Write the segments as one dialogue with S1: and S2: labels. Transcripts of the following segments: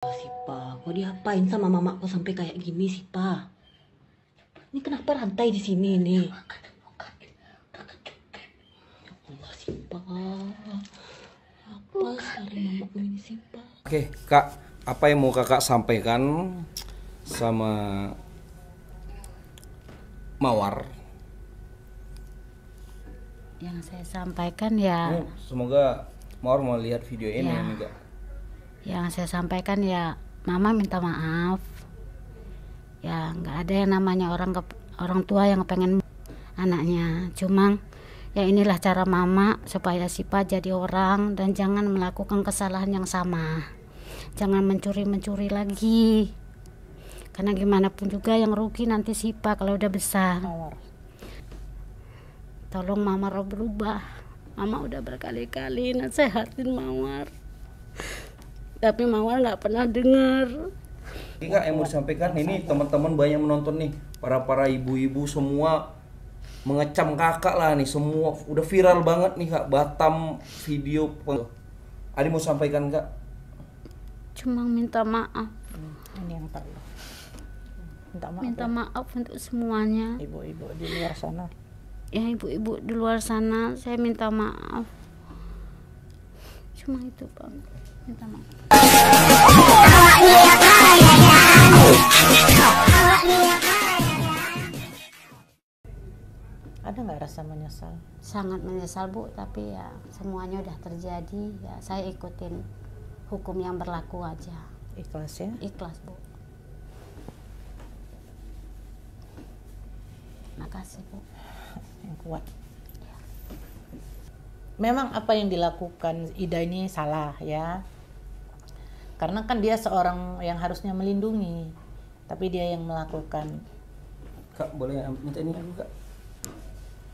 S1: sih, Pa. Kok diapain sama mamaku sampai kayak gini sih, Pa? Ini kenapa rantai di sini nih? Ya Allah sih, Pa. Apa sekali mamaku ini sih, Pa?
S2: Oke, Kak, apa yang mau Kakak sampaikan sama Mawar?
S3: Yang saya sampaikan ya,
S2: Semoga Mawar mau lihat video ini
S3: Ya.
S2: nih, Kak.
S3: yang saya sampaikan ya, Mama minta maaf. Ya nggak ada yang namanya orang tua yang pengen anaknya. Cuma ya inilah cara Mama supaya Sipa jadi orang dan jangan melakukan kesalahan yang sama. Jangan mencuri lagi. Karena gimana pun juga yang rugi nanti Sipa kalau udah besar. Tolong Mama berubah. Mama udah berkali-kali nasehatin Mawar, tapi Mawar nggak pernah dengar.
S2: Ini Kak yang mau disampaikan, ini teman-teman banyak menonton nih, para ibu-ibu semua mengecam Kakak lah nih, semua udah viral banget nih Kak, Batam video. Ada mau sampaikan Kak?
S3: Cuma minta maaf,
S4: Ini yang perlu.
S3: minta maaf untuk semuanya.
S4: Ibu-ibu di luar sana.
S3: Ya ibu-ibu di luar sana, saya minta maaf. Cuma itu Bang, minta maaf.
S4: Ada nggak rasa menyesal?
S3: Sangat menyesal Bu, tapi ya semuanya udah terjadi. Ya saya ikutin hukum yang berlaku aja.
S4: Ikhlas ya?
S3: Ikhlas Bu. Makasih Bu.
S4: Yang kuat. Memang apa yang dilakukan Ida ini salah ya. Karena kan dia seorang yang harusnya melindungi, tapi dia yang melakukan.
S2: Kak boleh minta ini dulu Kak?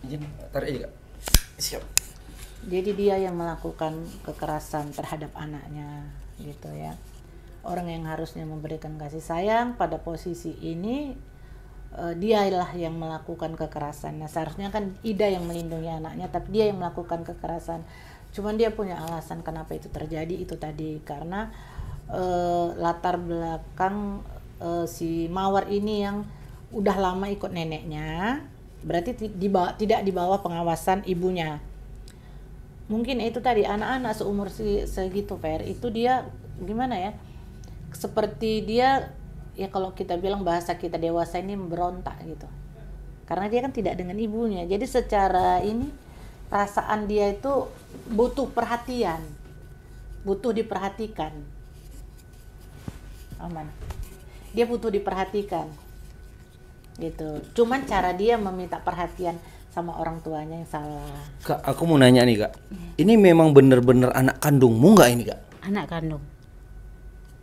S2: Izin, tarik aja Kak. Siap.
S4: Jadi dia yang melakukan kekerasan terhadap anaknya gitu ya. Orang yang harusnya memberikan kasih sayang pada posisi ini dialah yang melakukan kekerasan. Nah, seharusnya kan Ida yang melindungi anaknya, tapi dia yang melakukan kekerasan. Cuman dia punya alasan kenapa itu terjadi itu tadi, karena latar belakang si Mawar ini yang udah lama ikut neneknya, berarti tidak di bawah pengawasan ibunya. Mungkin itu tadi anak-anak seumur segitu Fer, itu dia gimana ya? Seperti dia ya kalau kita bilang bahasa kita dewasa ini berontak gitu. Karena dia kan tidak dengan ibunya. Jadi secara ini perasaan dia itu butuh perhatian. Butuh diperhatikan. Aman. Dia butuh diperhatikan. Gitu. Cuman cara dia meminta perhatian sama orang tuanya yang salah.
S2: Kak, aku mau nanya nih Kak. Ini memang bener-bener anak kandungmu nggak ini Kak?
S3: Anak kandung.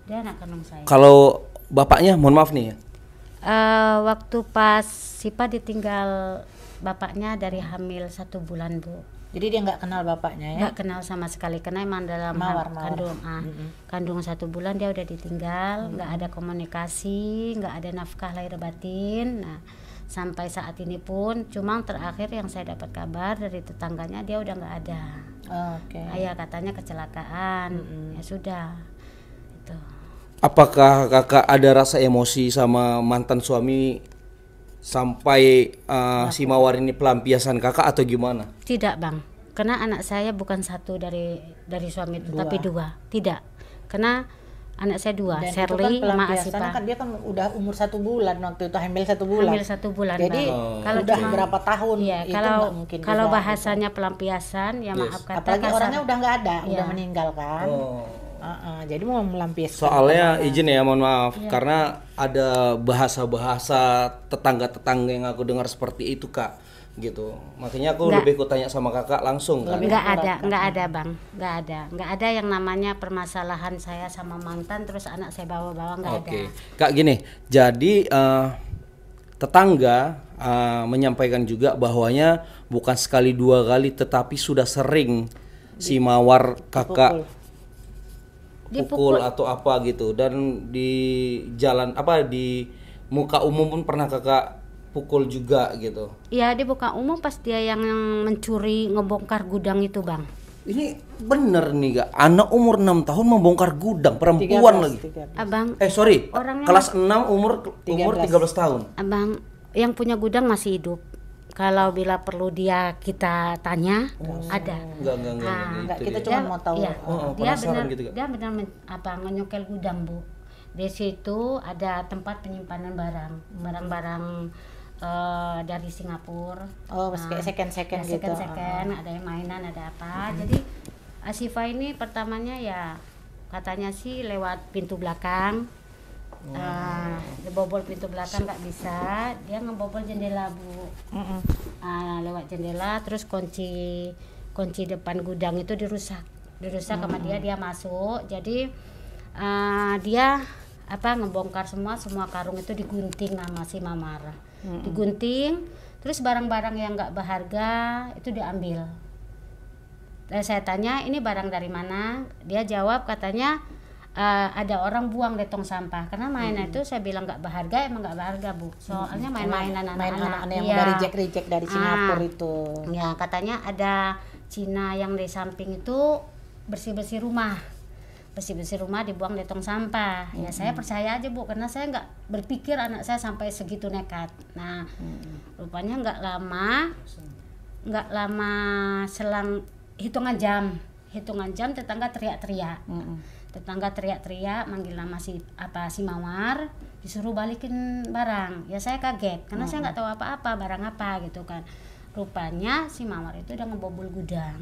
S3: Dia anak kandung saya.
S2: Kalau bapaknya, mohon maaf nih ya.
S3: Waktu pas Sipa ditinggal bapaknya dari hamil 1 bulan Bu.
S4: Jadi dia nggak kenal bapaknya ya?
S3: Nggak kenal sama sekali karena emang dalam
S4: Mawar.
S3: kandung 1 bulan dia udah ditinggal, nggak ada komunikasi, nggak ada nafkah lahir batin. Nah, sampai saat ini pun cuma terakhir yang saya dapat kabar dari tetangganya dia udah nggak ada.
S4: Oke.
S3: Ayah katanya kecelakaan. Ya sudah. Itu.
S2: Apakah Kakak ada rasa emosi sama mantan suami sampai si Mawar ini pelampiasan Kakak atau gimana?
S3: Tidak Bang, karena anak saya bukan 1 dari suami itu, tapi 2. Tidak, karena anak saya 2,
S4: Dan
S3: Shirley
S4: itu kan
S3: sama
S4: pelampiasan
S3: Asipa.
S4: kan dia kan udah umur 1 bulan waktu itu, hamil 1 bulan.
S3: Hamil 1 bulan.
S4: Jadi
S3: Bang. Kalau
S4: udah
S3: cuma
S4: berapa tahun?
S3: Iya,
S4: itu
S3: kalau
S4: nggak mungkin
S3: kalau
S4: juga,
S3: bahasanya pelampiasan ya
S2: Yes.
S3: maaf kata
S4: apalagi
S3: kasar.
S4: orangnya udah nggak ada,
S3: Iya.
S4: udah meninggal kan. Jadi mau melampiaskan.
S2: Soalnya izin ya, mohon maaf, karena ada bahasa-bahasa tetangga-tetangga yang aku dengar seperti itu Kak, gitu. Makanya aku lebih kutanya sama Kakak langsung kan.
S3: nggak ada Bang, nggak ada yang namanya permasalahan saya sama mantan terus anak saya bawa-bawa, nggak ada.
S2: Oke, Kak gini, jadi tetangga menyampaikan juga bahwanya bukan sekali 2 kali tetapi sudah sering si Mawar Kakak pukul atau apa gitu, dan di jalan apa di muka umum pun pernah Kakak pukul juga gitu.
S3: Iya, di muka umum pas dia yang mencuri ngebongkar gudang itu Bang.
S2: Ini bener nih Kak, anak umur 6 tahun membongkar gudang, perempuan
S4: 13,
S2: lagi.
S4: 13.
S3: Abang,
S2: Sorry,
S3: Orangnya-
S2: kelas 6 umur 13 tahun.
S3: abang yang punya gudang masih hidup. Kalau bila perlu dia kita tanya, ada.
S2: Enggak
S3: Ah,
S4: Enggak,
S2: gitu
S4: kita
S2: dia.
S4: cuma mau tahu.
S3: Iya,
S2: Oh,
S3: dia
S2: penasaran
S3: benar,
S2: gitu, Kak.
S3: dia benar ngenyokel gudang, Bu. Di situ ada tempat penyimpanan barang-barang dari Singapura.
S4: Oh, kayak second-second gitu.
S3: Second, ada yang mainan, ada apa. Jadi Asifa ini pertamanya ya katanya sih lewat pintu belakang. Bobol pintu belakang nggak bisa, dia ngebobol jendela, Bu. Lewat jendela, terus kunci depan gudang itu dirusak sama dia masuk. Jadi dia ngebongkar semua karung itu digunting sama si Mamar. Digunting, terus barang-barang yang nggak berharga itu diambil. Dan saya tanya, ini barang dari mana? Dia jawab katanya ada orang buang di tong sampah. Karena mainan itu saya bilang nggak berharga, emang nggak berharga, Bu. Soalnya mainan anak-anak
S4: yang
S3: Iya.
S4: dari reject dari Singapura itu.
S3: Ya, katanya ada Cina yang di samping itu bersih-bersih rumah dibuang di tong sampah. Ya saya percaya aja, Bu, karena saya nggak berpikir anak saya sampai segitu nekat. Nah, rupanya nggak lama selang hitungan jam tetangga teriak-teriak. Manggil nama si Mawar, disuruh balikin barang. Ya saya kaget karena saya nggak tahu apa-apa, barang apa gitu kan. Rupanya si Mawar itu udah ngebobol gudang.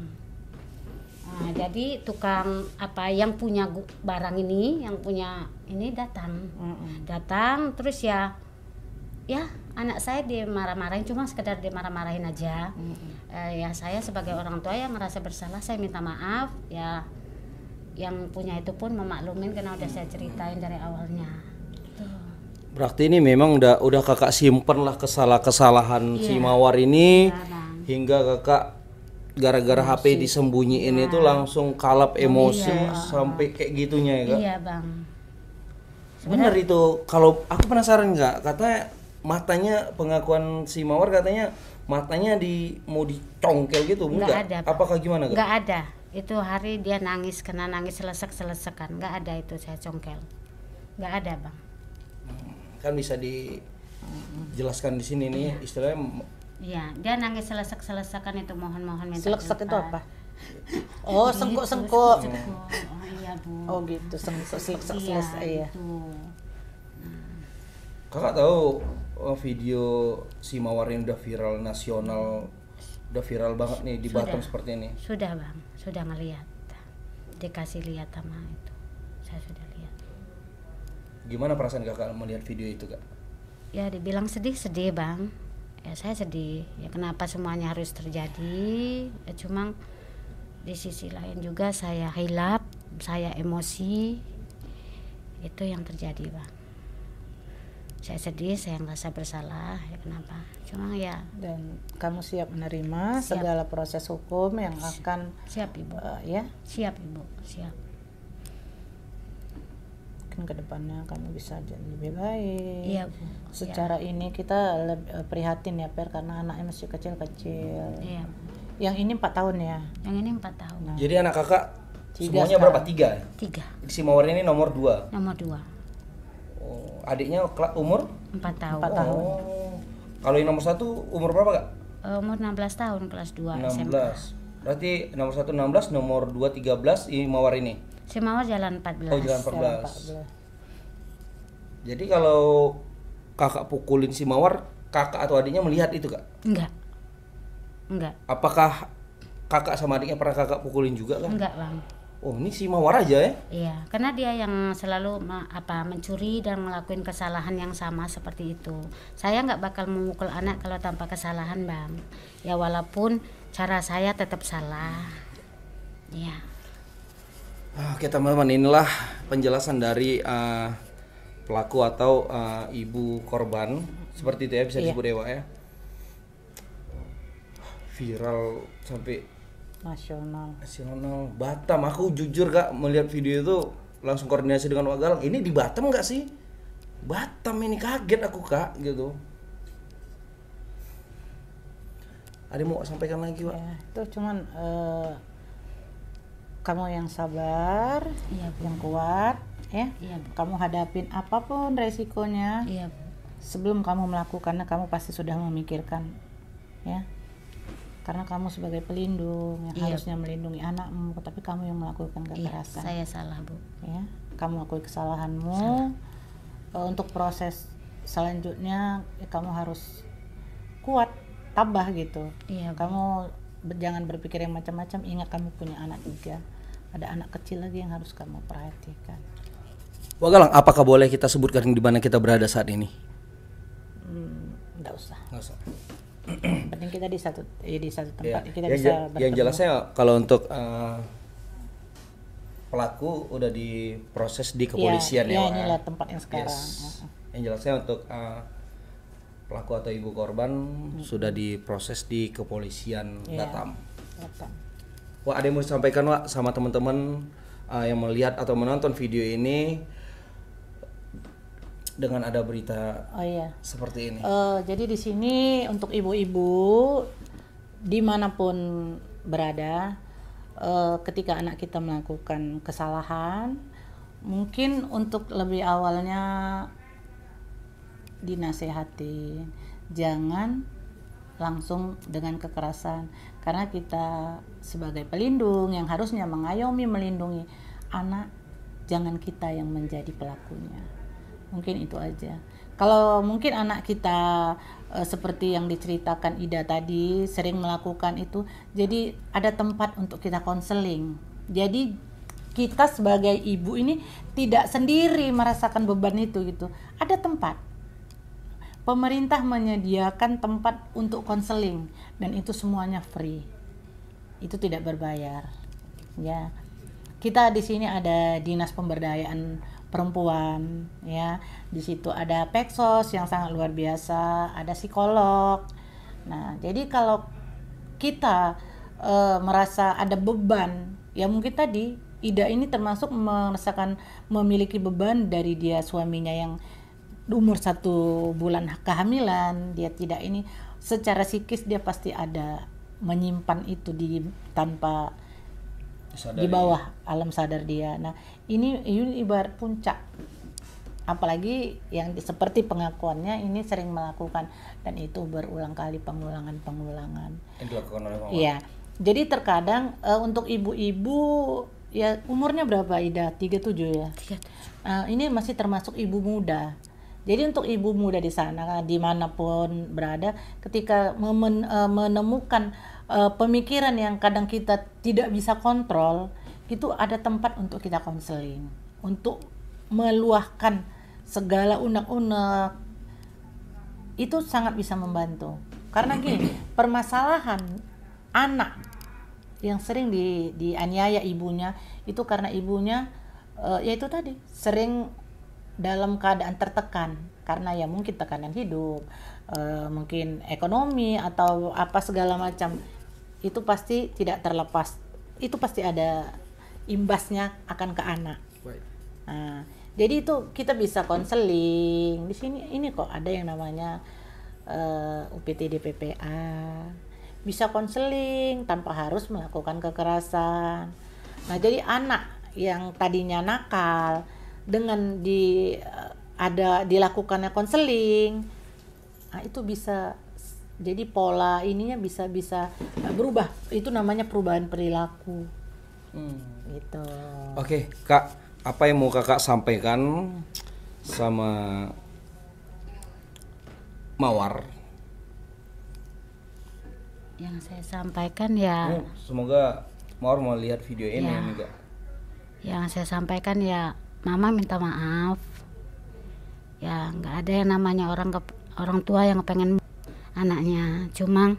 S3: Nah, jadi tukang yang punya barang ini, yang punya ini datang terus ya anak saya dimarah-marahin, cuma sekedar dimarah-marahin aja. Ya saya sebagai orang tua yang merasa bersalah, saya minta maaf ya. Yang punya itu pun memaklumin karena udah saya ceritain dari awalnya. Tuh.
S2: Berarti ini memang udah Kakak simpen lah kesalahan si Mawar ini,
S3: Bang.
S2: hingga Kakak gara-gara HP disembunyiin itu langsung kalap emosi sampai kayak gitunya ya Kak.
S3: Iya, Bang.
S2: Bener itu. Kalau aku penasaran Kak, katanya matanya, pengakuan si Mawar katanya matanya mau dicongkel gitu.
S3: Nggak ada, Pak.
S2: Apakah gimana Kak?
S3: Nggak ada. Itu hari dia nangis selesek-selesekan. Nggak ada itu saya congkel. Nggak ada, Bang.
S2: Kan bisa dijelaskan di sini nih istilahnya.
S3: Iya, dia nangis selesek-selesekan itu mohon minta
S4: Selesek itu
S3: dilepas.
S4: apa? Oh,
S3: Gitu,
S4: sengkok-sengkok.
S3: Oh iya, Bu.
S4: Oh gitu, selesek. Iya.
S3: Itu.
S2: Kakak tahu video si Mawar ini udah viral nasional, udah viral banget nih di
S3: Sudah.
S2: Batam seperti ini.
S3: Sudah, Bang. Sudah ngelihat. Dikasih lihat sama itu. Saya sudah lihat.
S2: Gimana perasaan Kakak melihat video itu Kak?
S3: Ya dibilang sedih, Bang. Ya saya sedih. Ya kenapa semuanya harus terjadi? Ya cuma di sisi lain juga saya hilap, saya emosi. Itu yang terjadi, Bang. Saya sedih, saya merasa bersalah. Ya kenapa? Cuma ya
S4: Dan kamu siap menerima
S3: Siap.
S4: segala proses hukum yang akan
S3: siap, Ibu.
S4: ya
S3: Siap, Ibu. Siap.
S4: mungkin kedepannya kamu bisa jadi lebih baik.
S3: Iya, Bu.
S4: Secara ini kita prihatin ya Per, karena anaknya masih kecil-kecil.
S3: Iya.
S4: Yang ini 4 tahun ya.
S3: Yang ini 4 tahun.
S4: Nah,
S2: Jadi anak Kakak
S4: Tiga
S2: semuanya berapa?
S4: sekarang.
S2: 3?
S3: 3.
S2: Si Mawar ini nomor 2.
S3: Nomor 2.
S2: Oh, adiknya umur?
S3: 4 tahun.
S4: 4 tahun.
S2: Oh. Kalau yang nomor 1 umur berapa Kak?
S3: Umur 16 tahun, kelas 2 SMA.
S2: 16. Berarti nomor 1 16, nomor 2 13 ini Mawar ini.
S3: Si Mawar jalan 14.
S2: Oh, jalan
S4: Sekarang
S2: 14. Jadi kalau Kakak pukulin si Mawar, Kakak atau adiknya melihat itu Kak?
S3: Enggak.
S2: Apakah Kakak sama adiknya pernah Kakak pukulin juga Kak?
S3: Enggak, Bang.
S2: Oh, ini si Mawar aja ya?
S3: Iya, karena dia yang selalu mencuri dan melakukan kesalahan yang sama seperti itu. Saya nggak bakal memukul anak kalau tanpa kesalahan, Bang. Ya walaupun cara saya tetap salah. Iya.
S2: Oke teman-teman, inilah penjelasan dari pelaku atau ibu korban. Seperti itu ya, bisa disebut Dewa ya. Viral sampai
S4: nasional.
S2: Batam. Aku jujur Kak, melihat video itu langsung koordinasi dengan Wak Galang. Ini di Batam nggak sih? Batam, ini kaget aku Kak gitu. Ada mau sampaikan lagi Wak?
S4: Ya, itu cuman kamu yang sabar,
S3: Iya, Bu.
S4: yang kuat, ya.
S3: Iya, Bu.
S4: Kamu hadapin apapun resikonya.
S3: Iya, Bu.
S4: Sebelum kamu melakukannya, kamu pasti sudah memikirkan, ya. Karena kamu sebagai pelindung yang
S3: Iya.
S4: harusnya melindungi anakmu, tapi kamu yang melakukan
S3: Iya,
S4: kekerasan,
S3: saya salah, Bu.
S4: ya. Kamu akui kesalahanmu. Untuk proses selanjutnya, ya, kamu harus kuat, tabah gitu.
S3: Iya, Bu.
S4: Kamu jangan berpikir yang macam-macam. Ingat kamu punya anak juga, ada anak kecil lagi yang harus kamu perhatikan.
S2: Wak Galang, apakah boleh kita sebutkan di mana kita berada saat ini?
S4: Nggak usah.
S2: Nggak usah.
S4: Yang penting kita di satu tempat, kita
S2: yang,
S4: bisa
S2: yang
S4: bertemu.
S2: jelasnya kalau untuk pelaku udah diproses di kepolisian
S4: ya,
S2: Wak.
S4: inilah tempatnya sekarang.
S2: Yes. Yang jelasnya untuk pelaku atau ibu korban sudah diproses di kepolisian
S4: Iya.
S2: Batam.
S4: Batam.
S2: Wak, ada yang mau disampaikan Wak sama teman-teman yang melihat atau menonton video ini dengan ada berita
S4: Oh iya.
S2: seperti ini?
S4: Jadi di sini untuk ibu-ibu dimanapun berada, ketika anak kita melakukan kesalahan, mungkin untuk lebih awalnya dinasehatin, jangan langsung dengan kekerasan, karena kita sebagai pelindung yang harusnya mengayomi, melindungi anak, jangan kita yang menjadi pelakunya. Mungkin itu aja. Kalau mungkin anak kita seperti yang diceritakan Ida tadi sering melakukan itu, jadi ada tempat untuk kita konseling. Jadi kita sebagai ibu ini tidak sendiri merasakan beban itu gitu. Ada tempat. Pemerintah menyediakan tempat untuk konseling dan itu semuanya free. Itu tidak berbayar. Ya. Kita di sini ada Dinas Pemberdayaan Perempuan, ya. Di situ ada Peksos yang sangat luar biasa, ada psikolog. Nah, jadi kalau kita merasa ada beban, ya mungkin tadi Ida ini termasuk merasakan memiliki beban dari dia suaminya yang umur 1 bulan kehamilan, dia tidak ini, secara psikis dia pasti ada menyimpan itu tanpa
S2: Disadari.
S4: di bawah alam sadar dia. Nah, ini ibarat puncak. Apalagi yang seperti pengakuannya ini sering melakukan dan itu berulang kali pengulangan.
S2: Yang dilakukan oleh Mama.
S4: Iya. Jadi terkadang untuk ibu-ibu ya umurnya berapa Ida? 37 ya. Ini masih termasuk ibu muda. Jadi untuk ibu muda di sana dimanapun berada, ketika menemukan pemikiran yang kadang kita tidak bisa kontrol, itu ada tempat untuk kita konseling, untuk meluahkan segala unek-unek. Itu sangat bisa membantu. Karena gini, permasalahan anak yang sering dianiaya ibunya itu karena ibunya yaitu tadi sering dalam keadaan tertekan karena ya mungkin tekanan hidup, mungkin ekonomi atau apa segala macam, itu pasti tidak terlepas, itu pasti ada imbasnya akan ke anak. Nah, jadi itu kita bisa konseling di sini. Ini kok ada yang namanya UPTD PPA, bisa konseling tanpa harus melakukan kekerasan. Nah, jadi anak yang tadinya nakal dengan dilakukannya konseling, nah itu bisa jadi pola ininya bisa berubah. Itu namanya perubahan perilaku. Gitu.
S2: Oke, Kak, apa yang mau Kakak sampaikan sama Mawar?
S3: Yang saya sampaikan ya,
S2: Semoga Mawar mau lihat video ini
S3: Ya.
S2: nih, Kak.
S3: yang saya sampaikan ya, Mama minta maaf. Ya nggak ada yang namanya orang tua yang pengen anaknya. Cuma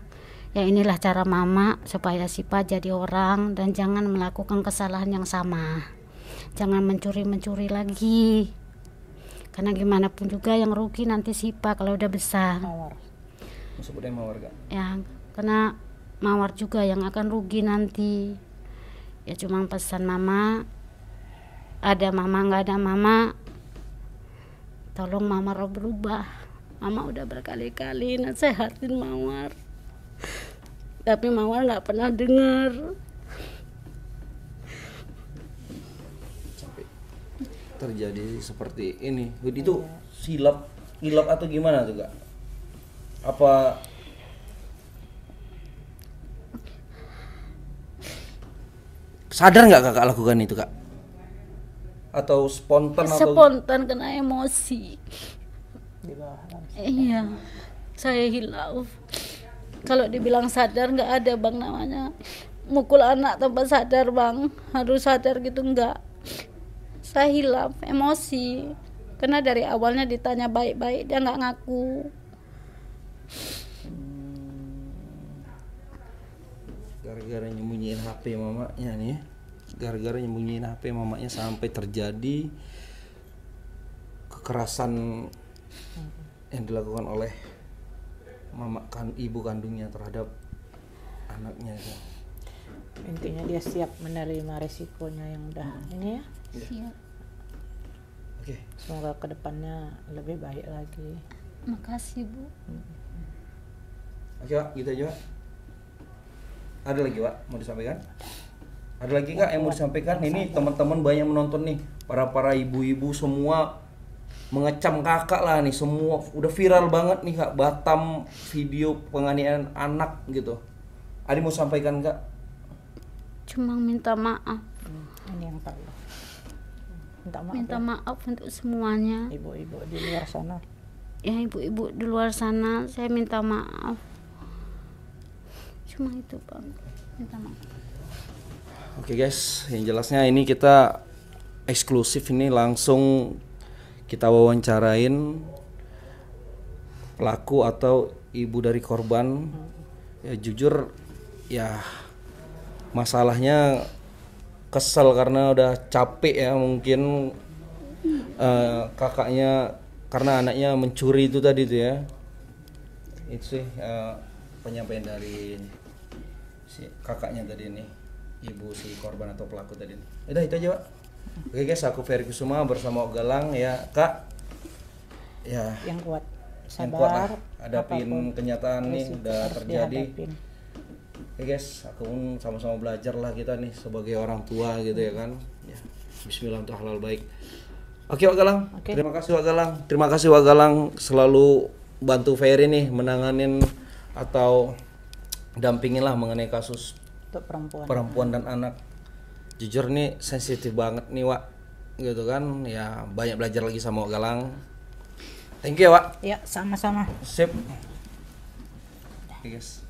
S3: ya inilah cara Mama supaya Sipa jadi orang dan jangan melakukan kesalahan yang sama. Jangan mencuri lagi. Karena gimana pun juga yang rugi nanti Sipa kalau udah besar.
S4: Mawar.
S2: Sebutnya Mawar, Kak.
S3: Ya karena Mawar juga yang akan rugi nanti. Ya cuma pesan Mama, ada Mama nggak ada Mama, tolong Mama berubah. Mama udah berkali-kali nasehatin Mawar, tapi Mawar nggak pernah dengar.
S2: terjadi seperti ini. Itu hilap atau gimana tuh Kak? Apa sadar nggak Kakak lakukan itu Kak? Atau spontan atau
S3: Spontan kena emosi.
S4: Di bawah langsung.
S3: Iya, saya hilaf. Kalau dibilang sadar nggak ada bang namanya mukul anak tanpa sadar bang, harus sadar gitu nggak. Saya hilaf, emosi. Karena dari awalnya ditanya baik-baik dia nggak ngaku.
S2: gara-gara nyembunyiin HP mamanya nih? Gara-gara nyembunyiin HP mamanya sampai terjadi kekerasan yang dilakukan oleh ibu kandungnya terhadap anaknya itu.
S4: Intinya dia siap menerima resikonya yang udah ini ya.
S3: Siap.
S2: Oke.
S4: Semoga kedepannya lebih baik lagi.
S3: Makasih Bu.
S2: Oke Pak, gitu aja Pak. Ada lagi Pak mau disampaikan? Ada lagi Kak yang mau disampaikan? Ini teman-teman banyak menonton nih, para ibu-ibu semua mengecam Kakak lah nih, semua udah viral banget nih Kak, Batam video penganiayaan anak gitu. Adi mau sampaikan Kak?
S3: Cuma minta maaf.
S4: Ini yang perlu.
S3: Minta maaf untuk semuanya.
S4: Ibu-ibu di luar sana.
S3: Ya ibu-ibu di luar sana, saya minta maaf. Cuma itu bang, minta maaf.
S2: Oke guys, yang jelasnya ini kita eksklusif ini langsung kita wawancarain pelaku atau ibu dari korban. Ya jujur ya masalahnya kesel karena udah capek ya mungkin kakaknya karena anaknya mencuri itu tadi tuh ya. Itu sih penyampaian dari si kakaknya tadi nih, ibu si korban atau pelaku tadi nih. Udah itu aja Pak. Oke guys, aku Ferry Kusuma bersama Galang ya Kak. Ya
S4: Yang kuat,
S2: yang kuat lah
S4: sabar,
S2: hadapin
S4: apapun
S2: kenyataan nih
S4: resiko
S2: udah
S4: harus
S2: terjadi.
S4: dihadapin.
S2: Oke guys, aku pun sama-sama belajar lah kita nih sebagai orang tua gitu ya kan. Ya, bismillah untuk halal baik. Oke Pak Galang,
S4: Oke.
S2: terima kasih Pak Galang. Terima kasih Pak Galang selalu bantu Ferry nih menanganin atau dampingin lah mengenai kasus
S4: Untuk perempuan.
S2: perempuan dan anak. Jujur nih sensitif banget nih Wak, gitu kan. Ya banyak belajar lagi sama Wak Galang. Thank you ya Wak.
S4: Ya, sama-sama.
S2: Sip. Oke guys.